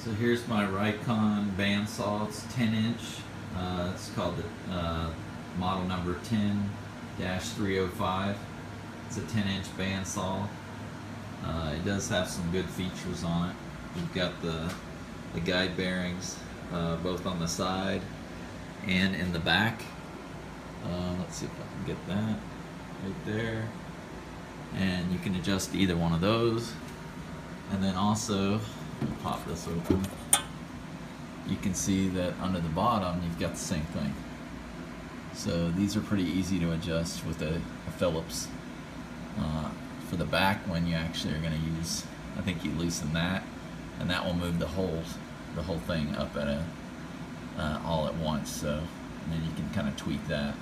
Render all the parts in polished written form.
So here's my Rikon bandsaw. It's 10-inch. It's called the model number 10-305. It's a 10-inch bandsaw. It does have some good features on it. You've got the guide bearings both on the side and in the back. Let's see if I can get that right there. And you can adjust either one of those. And then also, pop this open, you can see that under the bottom you've got the same thing. So these are pretty easy to adjust with a Phillips. For the back one, you actually are going to use, I think you loosen that, and that will move the whole thing up at all at once. So and then you can kind of tweak that.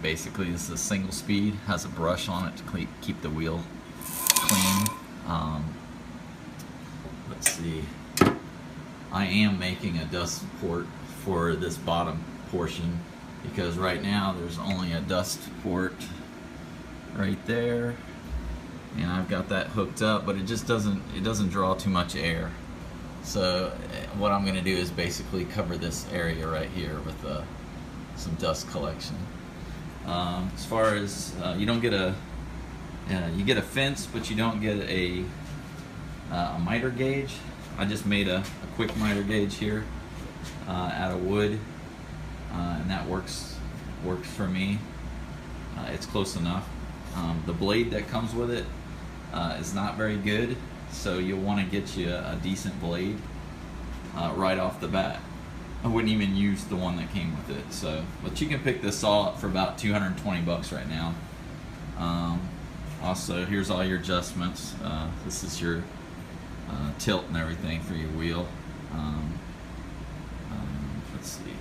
Basically, this is a single speed, has a brush on it to keep the wheel clean. Let's see, I am making a dust port for this bottom portion because right now there's only a dust port right there, and I've got that hooked up, but it just doesn't draw too much air. So what I'm going to do is basically cover this area right here with some dust collection. As far as you don't get you get a fence, but you don't get a miter gauge. I just made a quick miter gauge here out of wood, and that works for me. It's close enough. The blade that comes with it is not very good, so you'll want to get you a decent blade right off the bat. I wouldn't even use the one that came with it. So, but you can pick this saw up for about 220 bucks right now. Also, here's all your adjustments. This is your tilt and everything for your wheel. Let's see.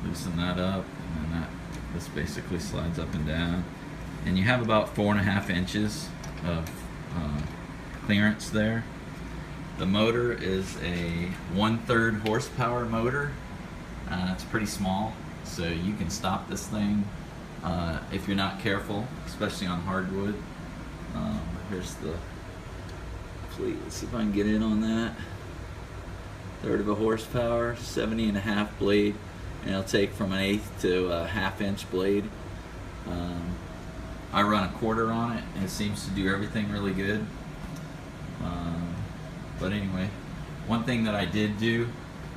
Loosen that up, and then this basically slides up and down. And you have about 4.5 inches of clearance there. The motor is a 1/3 horsepower motor. It's pretty small, so you can stop this thing if you're not careful, especially on hardwood. Here's the fleet. Let's see if I can get in on that. 1/3 of a horsepower, 70.5 blade, and it'll take from an 1/8 to a 1/2 inch blade. I run a 1/4 on it, and it seems to do everything really good. But anyway, one thing that I did do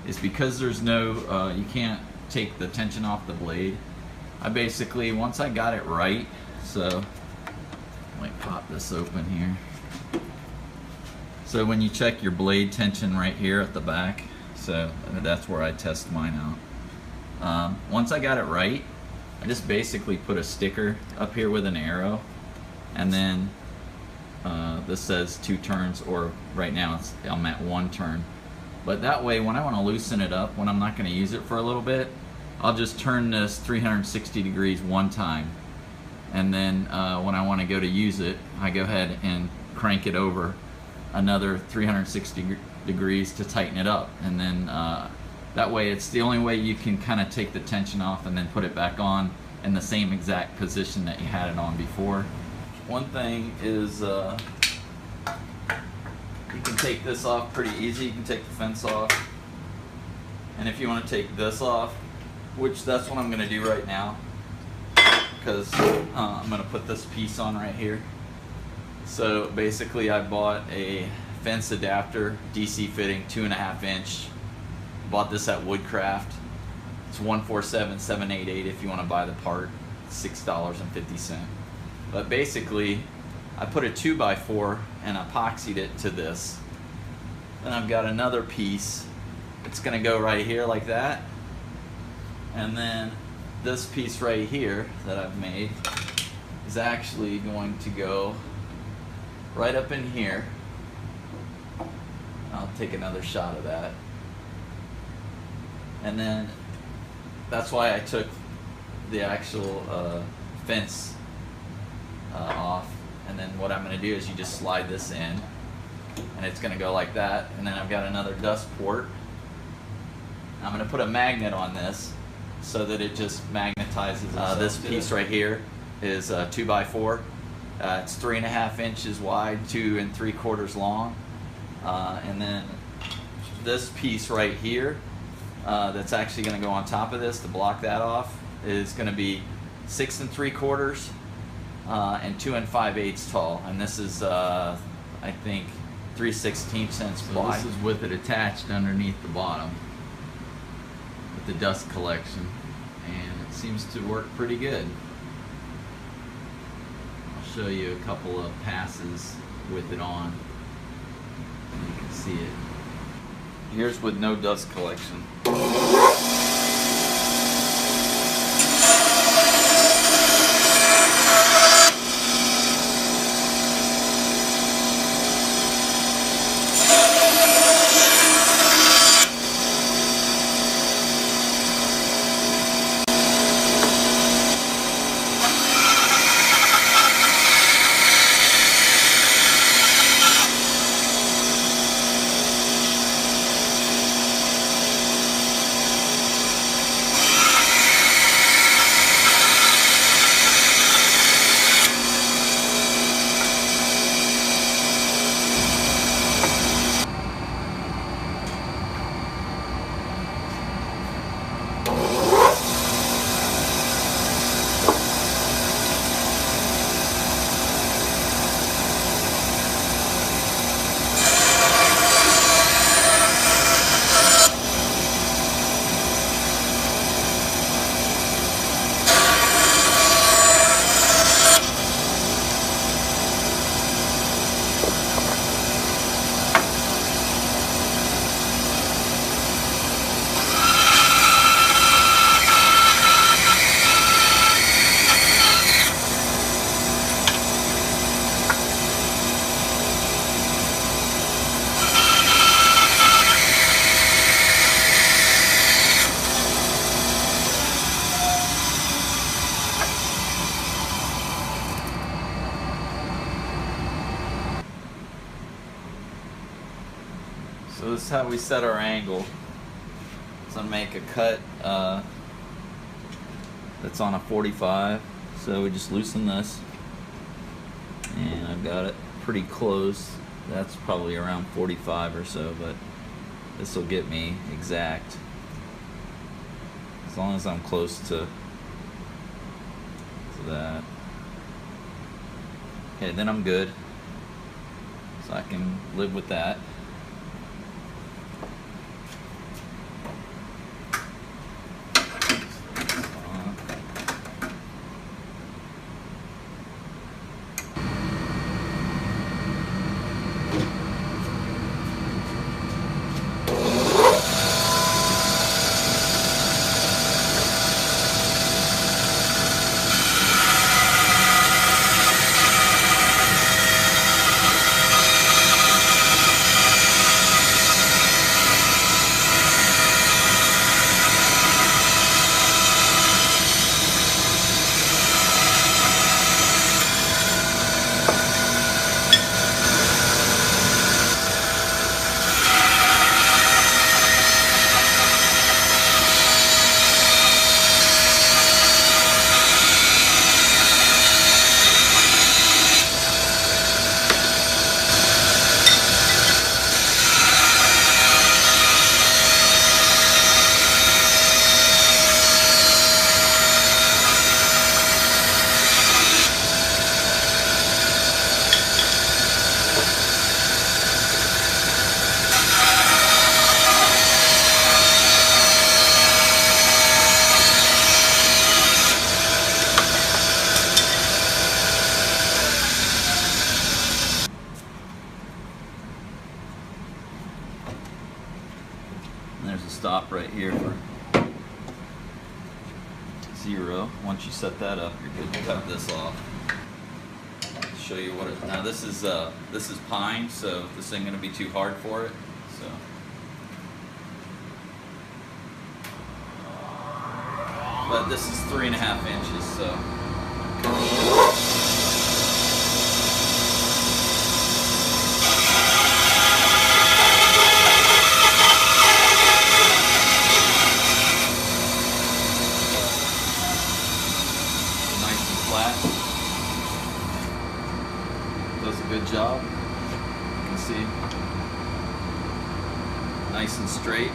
is because there's no, you can't take the tension off the blade. I basically, once I got it right, so I might pop this open here. So when you check your blade tension right here at the back, so that's where I test mine out. Once I got it right, I just basically put a sticker up here with an arrow, and then this says 2 turns, or right now I'm at 1 turn. But that way, when I want to loosen it up, when I'm not going to use it for a little bit, I'll just turn this 360 degrees one time, and then when I want to go to use it, I go ahead and crank it over another 360 degrees to tighten it up. And then that way, it's the only way you can kind of take the tension off and then put it back on in the same exact position that you had it on before. One thing is you can take this off pretty easy. You can take the fence off, and if you want to take this off, which that's what I'm going to do right now, because I'm going to put this piece on right here. So basically, I bought a fence adapter, DC fitting, 2.5 inch. Bought this at Woodcraft. It's 147788 if you want to buy the part. $6.50. But basically, I put a 2x4 and epoxied it to this. Then I've got another piece. It's going to go right here like that. And then this piece right here that I've made is actually going to go right up in here. I'll take another shot of that. And then that's why I took the actual fence off. And then what I'm going to do is you just slide this in, and it's going to go like that. And then I've got another dust port. I'm going to put a magnet on this so that it just magnetizes. This piece right here is 2x4, It's 3.5 inches wide, 2 3/4 long, and then this piece right here that's actually going to go on top of this to block that off is going to be 6 3/4 and 2 5/8 tall, and this is I think 3/16 wide. This is with it attached underneath the bottom with the dust collection, and it seems to work pretty good. I'll show you a couple of passes with it on. You can see it. Here's with no dust collection. So this is how we set our angle. So I'm gonna make a cut that's on a 45. So we just loosen this, and I've got it pretty close. That's probably around 45 or so, but this will get me exact as long as I'm close to that. Okay, then I'm good. So I can live with that. And there's a stop right here for 0. Once you set that up, you're good to cut this off. Show you what it. Now this is pine, so this ain't gonna be too hard for it. So. But this is 3.5 inches, so. Nice and flat. does a good job. You can see, nice and straight.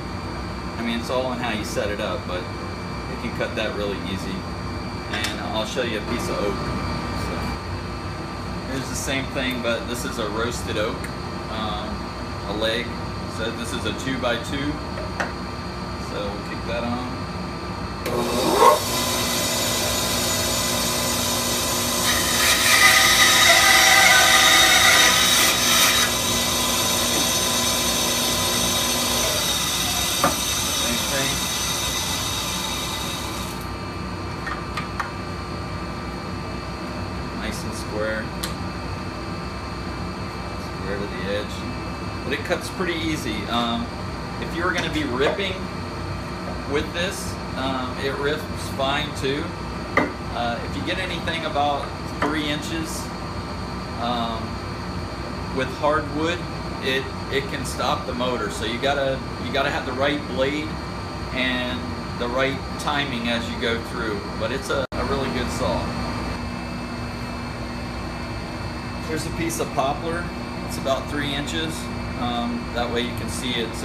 I mean, it's all on how you set it up, but you can cut that really easy. And I'll show you a piece of oak. So, here's the same thing, but this is a roasted oak, a leg. So this is a 2x2. So we'll kick that on. Nice and square to the edge, but it cuts pretty easy. If you were going to be ripping with this, it rips fine too. If you get anything about 3 inches with hardwood, it can stop the motor. So you gotta have the right blade and the right timing as you go through. But it's a really good saw. Here's a piece of poplar. It's about 3 inches. That way you can see it's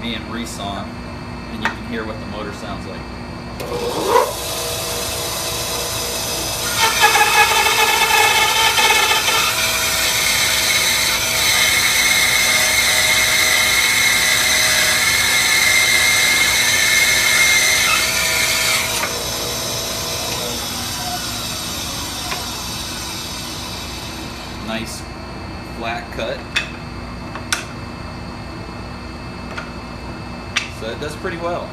being resawn, and you can hear what the motor sounds like. Nice flat cut. So it does pretty well.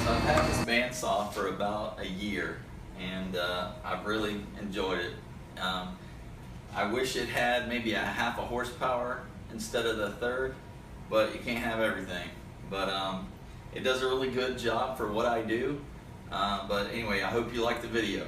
So I've had this bandsaw for about a year, and I've really enjoyed it. I wish it had maybe a 1/2 horsepower instead of the 1/3, but you can't have everything. But it does a really good job for what I do. But anyway, I hope you like the video.